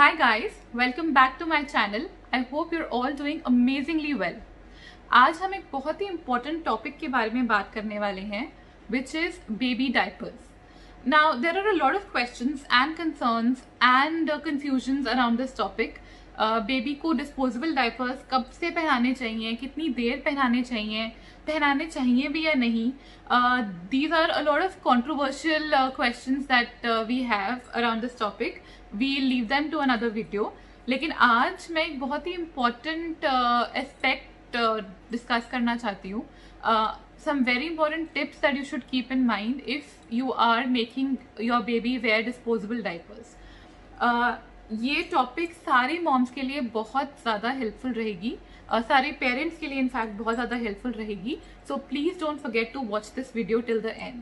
Hi guys, welcome back to my channel. I hope you're all doing amazingly well. आज हम एक बहुत ही important topic के बारे में बात करने वाले हैं, which is baby diapers. Now there are a lot of questions and concerns and confusions around this topic. Baby को डिस्पोजेबल डायपर्स कब से पहनाने चाहिए, कितनी देर पहनाने चाहिए भी या नहीं. These are a lot of controversial questions that we have around this topic. We'll leave them to another video. लेकिन आज मैं एक बहुत ही important aspect discuss करना चाहती हूँ. Some very important tips that you should keep in mind if you are making your baby wear disposable diapers. ये topic सारे मॉम्स के लिए बहुत ज़्यादा हेल्पफुल रहेगी, सारे पेरेंट्स के लिए इनफैक्ट बहुत ज़्यादा हेल्पफुल रहेगी. So please don't forget to watch this video till the end.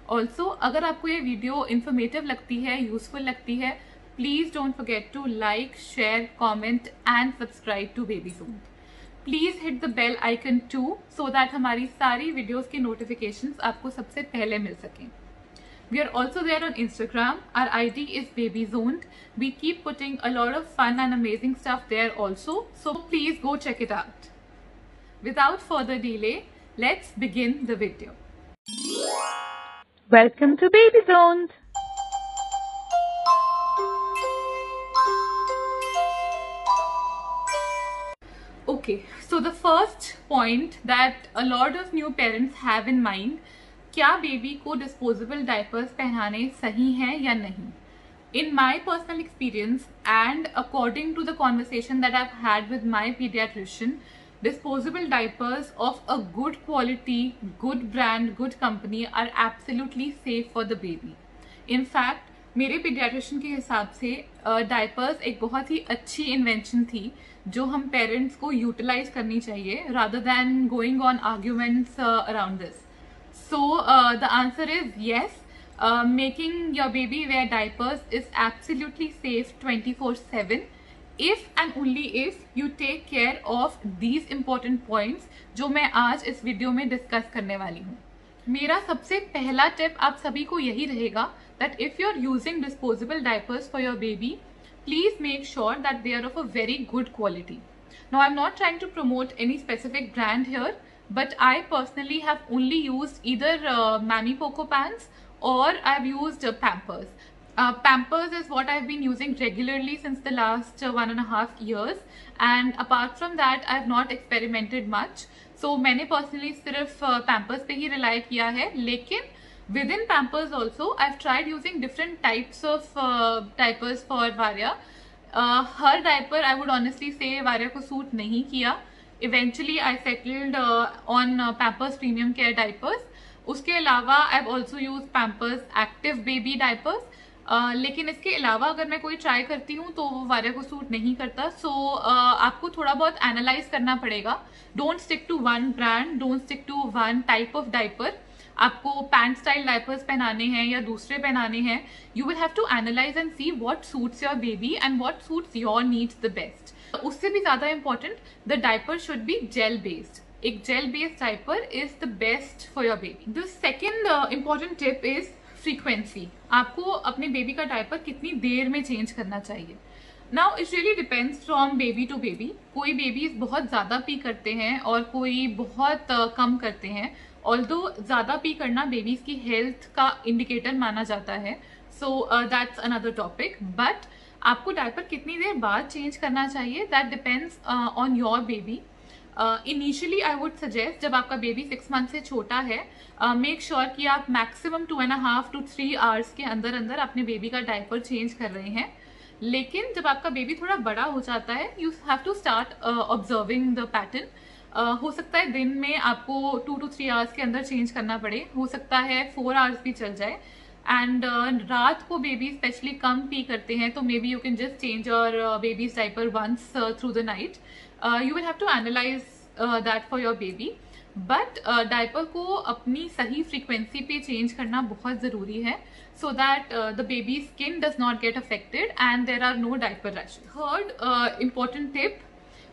Also अगर आपको ये वीडियो इन्फॉर्मेटिव लगती है, यूजफुल लगती है, please don't forget to like, share, comment and subscribe to Baby Zone. Please hit the bell icon to so that हमारी सारी videos की नोटिफिकेशंस आपको सबसे पहले मिल सकें. We are also there on Instagram. Our ID is BabyZoned. We keep putting a lot of fun and amazing stuff there also. So please go check it out. Without further delay, let's begin the video. Welcome to BabyZoned. Okay, so the first point that a lot of new parents have in mind, क्या baby को disposable diapers पहनाने सही हैं या नहीं. In my personal experience and according to the conversation that I have had with my paediatrician, disposable diapers of a good quality, good brand, good company are absolutely safe for the baby. In fact मेरे paediatrician के हिसाब से diapers एक बहुत ही अच्छी invention थी जो हम पेरेंट्स को यूटिलाइज करनी चाहिए rather than going on arguments around this. So the answer is yes. Making your baby wear diapers is absolutely safe 24/7 if and only if you take care of these important points जो मैं आज इस video में discuss करने वाली हूँ. मेरा सबसे पहला टिप आप सभी को यही रहेगा that if you're using disposable diapers for your baby, please make sure that they are of a very good quality. Now I'm not trying to promote any specific brand here, but I personally have only used either Mami Poco Pants or I've used Pampers. Pampers is what I've been using regularly since the last 1.5 years, and apart from that I've not experimented much. So मैंने personally सिर्फ Pampers पे ही rely किया है. लेकिन within Pampers also I've tried using different types of diapers for Varya. Her diaper I would honestly say Varya को suit नहीं किया. Eventually I settled on Pampers Premium Care diapers. उसके अलावा I've also used Pampers Active Baby diapers. लेकिन इसके अलावा अगर मैं कोई ट्राई करती हूँ तो वो वारे को सूट नहीं करता. सो आपको थोड़ा बहुत एनालाइज करना पड़ेगा. Don't stick to one brand, don't stick to one type of diaper. आपको पैंट स्टाइल डाइपर्स पहनाने हैं या दूसरे पहनाने हैं, you will have to analyse and see what suits your baby and what suits your needs the best. उससे भी ज्यादा important, the diaper should be gel based. एक gel based diaper is the best for your baby. The second important tip is frequency. आपको अपने baby का diaper कितनी देर में change करना चाहिए. Now it really depends from baby to baby. कोई babies बहुत ज्यादा पी करते हैं और कोई बहुत कम करते हैं. ऑल्दो ज्यादा पी करना बेबीज की हेल्थ का इंडिकेटर माना जाता है. So that's another topic. But आपको डायपर कितनी देर बाद चेंज करना चाहिए, that depends on your baby. Initially I would suggest, जब आपका बेबी 6 मंथ से छोटा है, मेक श्योर कि आप मैक्सिमम 2.5 to 3 आवर्स के अंदर अंदर अपने बेबी का डायपर चेंज कर रहे हैं. लेकिन जब आपका बेबी थोड़ा बड़ा हो जाता है, you have to start observing the pattern. हो सकता है दिन में आपको 2 to 3 आवर्स के अंदर चेंज करना पड़े, हो सकता है 4 आवर्स भी चल जाए. एंड रात को बेबी स्पेशली कम पी करते हैं तो maybe you can just change your baby's diaper once through the night. You will have to analyse that for your baby. But diaper को अपनी सही फ्रीक्वेंसी पे चेंज करना बहुत ज़रूरी है so that the baby's skin does not get affected and there are no diaper rashes. Third important tip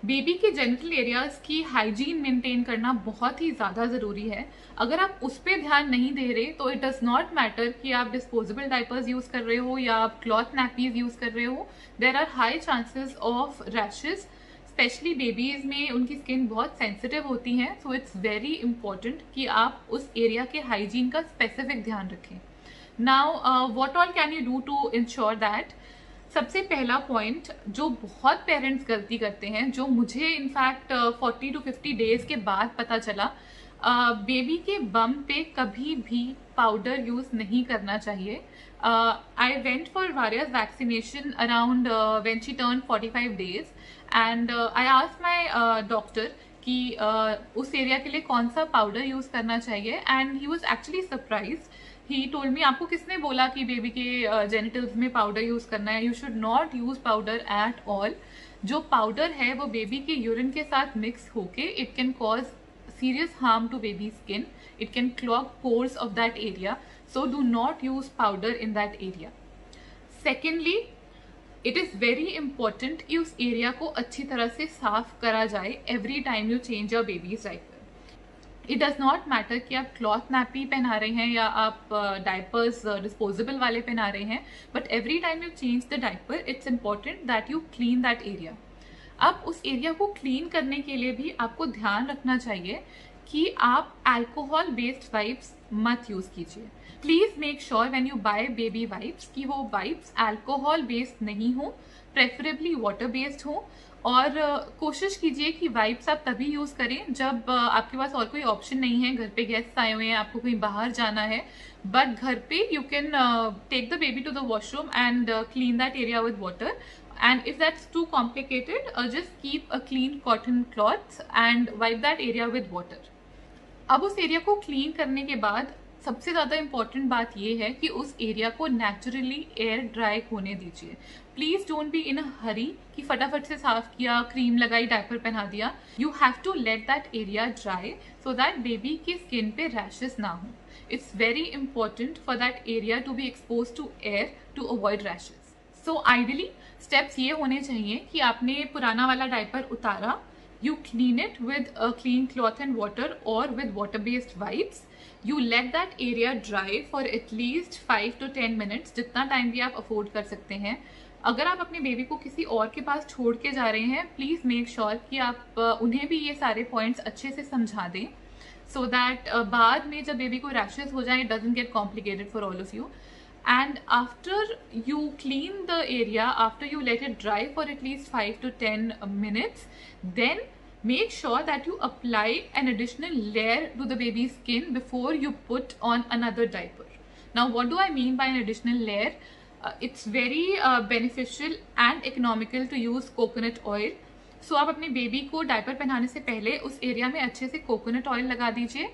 baby के genital areas की हाइजीन मेंटेन करना बहुत ही ज़्यादा ज़रूरी है। अगर आप उस पर ध्यान नहीं दे रहे तो इट डज़ नॉट मैटर कि आप डिस्पोजेबल डायपर्स यूज़ कर रहे हो या आप क्लॉथ नैपीज यूज़ कर रहे हो, there are high chances of rashes. Specially babies में उनकी स्किन बहुत सेंसिटिव होती है, सो इट्स वेरी इंपॉर्टेंट कि आप उस एरिया के हाइजीन का स्पेसिफिक ध्यान रखें। Now what all can you do to ensure that? सबसे पहला पॉइंट जो बहुत पेरेंट्स गलती करते हैं, जो मुझे इनफैक्ट 40 to 50 डेज के बाद पता चला, बेबी के बम पे कभी भी पाउडर यूज नहीं करना चाहिए। I went for various vaccination around when she turn 45 days and I asked my doctor कि उस एरिया के लिए कौन सा पाउडर यूज करना चाहिए, and he was actually surprised. He told me, आपको किसने बोला कि बेबी के जेनिटल्स में पाउडर यूज करना है? You should not use powder at all. जो पाउडर है वो बेबी के यूरिन के साथ मिक्स होके it can cause serious harm to baby skin. It can clog pores of that area, so do not use powder in that area. Secondly, it is very important कि उस area को अच्छी तरह से साफ करा जाए every time you change your baby's diaper. It does not matter कि आप क्लॉथ नैपी पहना रहे हैं या आप डायपर्स डिस्पोजेबल वाले पहना रहे हैं, but every time you change the diaper, it's important that you clean that area. अब उस एरिया को क्लीन करने के लिए भी आपको ध्यान रखना चाहिए कि आप अल्कोहल बेस्ड वाइप्स मत यूज कीजिए। Please make sure when you buy baby wipes कि वो वाइप्स अल्कोहल बेस्ड नहीं हो, प्रेफरेबली वाटर बेस्ड हो। और कोशिश कीजिए कि वाइप्स आप तभी यूज करें जब आपके पास और कोई ऑप्शन नहीं है, घर पे गेस्ट आए हुए हैं, आपको कहीं बाहर जाना है, बट घर पे you can take the baby to the washroom and clean that area with water. And if that's too complicated, just keep a clean cotton cloth and wipe that area with water. अब उस area को clean करने के बाद सबसे ज़्यादा important बात यह है कि उस एरिया को नेचुरली एयर ड्राई होने दीजिए. प्लीज डोंट बी इन अ हरी कि फटाफट से साफ किया, क्रीम लगाई, डायपर पहना दिया. You have to let that area dry so that baby की स्किन पे रैशेस ना हो. It's very important for that area to be expose to air to avoid rashes. So ideally steps ये होने चाहिए कि आपने पुराना वाला डायपर उतारा, you clean it with a clean cloth and water और with water based wipes. You let that area dry for at least 5 to 10 minutes, जितना टाइम भी आप अफोर्ड कर सकते हैं. अगर आप अपने बेबी को किसी और के पास छोड़ के जा रहे हैं, प्लीज मेक श्योर कि आप उन्हें भी ये सारे पॉइंट्स अच्छे से समझा दें, सो दैट बाद में जब बेबी को रैशेस हो जाए, it doesn't get complicated for all of you. And after you clean the area, after you let it dry for at least 5 to 10 minutes, then make sure that you apply an additional layer to the baby's skin before you put on another diaper. Now, what do I mean by an additional layer? It's very beneficial and economical to use coconut oil. So आप अपने baby को diaper पहनाने से पहले उस area में अच्छे से कोकोनट ऑयल लगा दीजिए,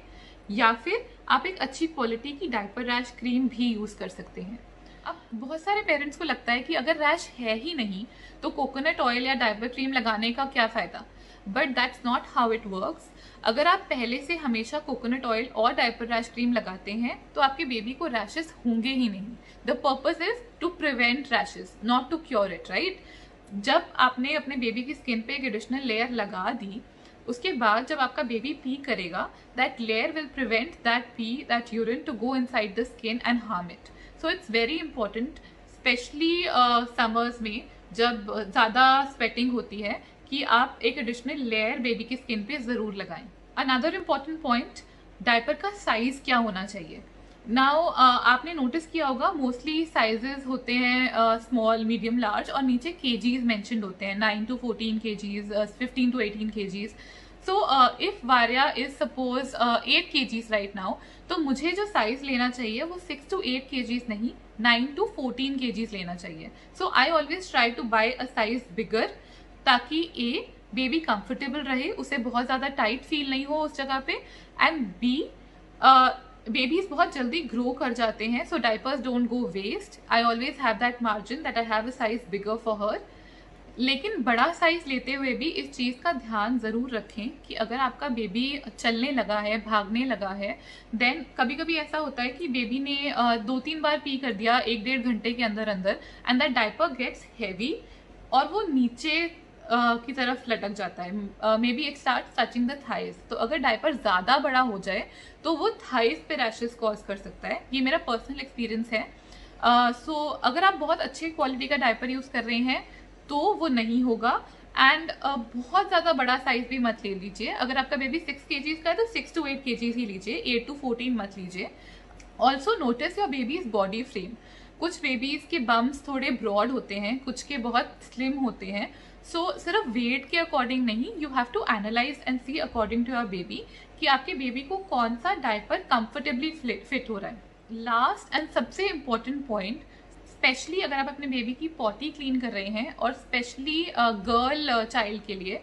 या फिर आप एक अच्छी क्वालिटी की डायपर रैश क्रीम भी यूज कर सकते हैं. अब बहुत सारे पेरेंट्स को लगता है कि अगर रैश है ही नहीं तो कोकोनट ऑयल या डायपर क्रीम लगाने का क्या फायदा, but that's not how it works. अगर आप पहले से हमेशा कोकोनट ऑयल और डायपर रैश क्रीम लगाते हैं तो आपके बेबी को रैशेस होंगे ही नहीं. The purpose is to prevent rashes, not to cure it, right? जब आपने अपने बेबी की स्किन पे एक एडिशनल लेयर लगा दी, उसके बाद जब आपका बेबी पी करेगा, that layer will prevent that pee, that urine to go inside the skin and harm it. So it's very important, specially summers में जब ज़्यादा स्वेटिंग होती है, कि आप एक एडिशनल लेयर बेबी की स्किन पे ज़रूर लगाएं. अनदर इम्पॉर्टेंट पॉइंट, डायपर का साइज क्या होना चाहिए. नाउ आपने नोटिस किया होगा मोस्टली साइजेस होते हैं स्मॉल, मीडियम, लार्ज, और नीचे केजीज मेंशन्ड होते हैं, 9 to 14 kgs, 15 to 18 kgs. So if Varya is suppose 8 kgs right now, तो मुझे जो साइज लेना चाहिए वो 6 to 8 kgs नहीं, 9 to 14 kgs लेना चाहिए. So I always try to buy a size bigger, ताकि A, बेबी कंफर्टेबल रहे, उसे बहुत ज्यादा टाइट फील नहीं हो उस जगह पे, एंड B, बेबीज बहुत जल्दी ग्रो कर जाते हैं, so diapers don't go waste. I always have that margin that I have a size bigger for her. लेकिन बड़ा साइज लेते हुए भी इस चीज़ का ध्यान ज़रूर रखें कि अगर आपका बेबी चलने लगा है, भागने लगा है, देन कभी कभी ऐसा होता है कि बेबी ने 2-3 बार पी कर दिया 1-1.5 घंटे के अंदर अंदर, and that diaper gets heavy और वो नीचे की तरफ लटक जाता है, maybe it start touching the thighs. तो अगर डायपर ज़्यादा बड़ा हो जाए तो वो थाइज पे रैशेस कॉज कर सकता है। ये मेरा पर्सनल एक्सपीरियंस है। सो अगर आप बहुत अच्छे क्वालिटी का डायपर यूज़ कर रहे हैं तो वो नहीं होगा। एंड बहुत ज़्यादा बड़ा साइज भी मत ले लीजिए। अगर आपका बेबी 6 kgs का है तो 6 to 8 kgs ही लीजिए, 8 to 14 मत लीजिए। Also notice your babies body frame. कुछ बेबीज के बम्स थोड़े ब्रॉड होते हैं, कुछ के बहुत स्लिम होते हैं। सो सिर्फ वेट के अकॉर्डिंग नहीं, you have to analyse and see according to your baby कि आपके बेबी को कौन सा डायपर कंफर्टेबली फिट हो रहा है। लास्ट एंड सबसे इम्पॉर्टेंट पॉइंट, स्पेशली अगर आप अपने बेबी की पॉटी क्लीन कर रहे हैं और स्पेशली गर्ल चाइल्ड के लिए,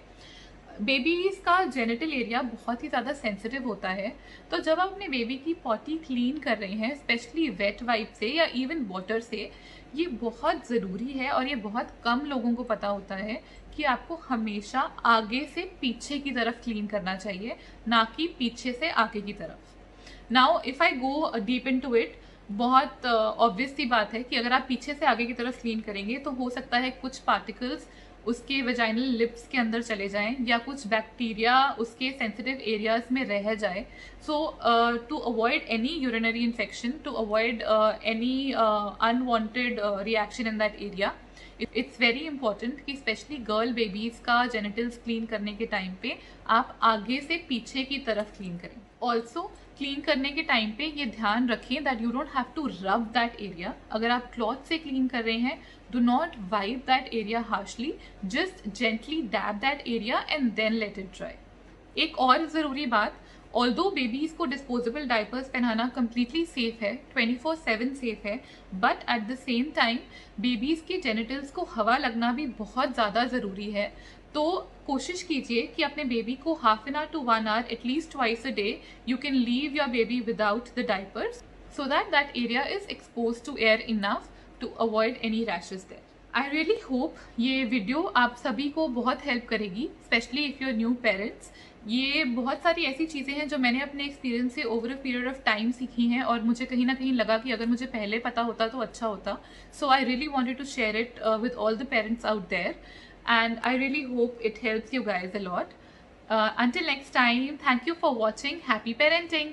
बेबीज का जेनिटल एरिया बहुत ही ज़्यादा सेंसिटिव होता है। तो जब आप अपने बेबी की पॉटी क्लीन कर रहे हैं, स्पेशली वेट वाइप से या इवन वाटर से, ये बहुत ज़रूरी है और ये बहुत कम लोगों को पता होता है कि आपको हमेशा आगे से पीछे की तरफ क्लीन करना चाहिए, ना कि पीछे से आगे की तरफ। Now if I go deep into it, बहुत ऑब्वियस सी बात है कि अगर आप पीछे से आगे की तरफ क्लीन करेंगे तो हो सकता है कुछ पार्टिकल्स उसके वेजाइनल लिप्स के अंदर चले जाएं या कुछ बैक्टीरिया उसके सेंसिटिव एरियाज में रह जाए। So to avoid any urinary infection, to avoid any unwanted reaction in that area, it's very important कि स्पेशली गर्ल बेबीज का जेनिटल्स क्लीन करने के टाइम पे आप आगे से पीछे की तरफ क्लीन करें। ऑल्सो क्लीन करने के टाइम पे ये ध्यान रखें that you don't have to rub that area. अगर आप क्लॉथ से क्लीन कर रहे हैं, do not wipe that area harshly, just gently dab that area and then let it dry. एक और ज़रूरी बात, ऑल्दो बेबीज को डिस्पोजेबल डायपर्स पहनाना कम्प्लीटली सेफ है, 24/7 सेफ है, but at the same time babies के जेनिटल्स को हवा लगना भी बहुत ज़्यादा ज़रूरी है। तो कोशिश कीजिए कि अपने बेबी को half an hour to 1 hour at least twice a day you can leave your baby without the diapers, so that that area is expose to air enough to avoid any rashes there. I really hope ये video आप सभी को बहुत help करेगी, specially if you are new parents. ये बहुत सारी ऐसी चीज़ें हैं जो मैंने अपने एक्सपीरियंस से over a period of time सीखी हैं और मुझे कहीं ना कहीं लगा कि अगर मुझे पहले पता होता तो अच्छा होता। So I really wanted to share it with all the parents out there, and I really hope it helps you guys a lot. Until next time, thank you for watching. Happy parenting!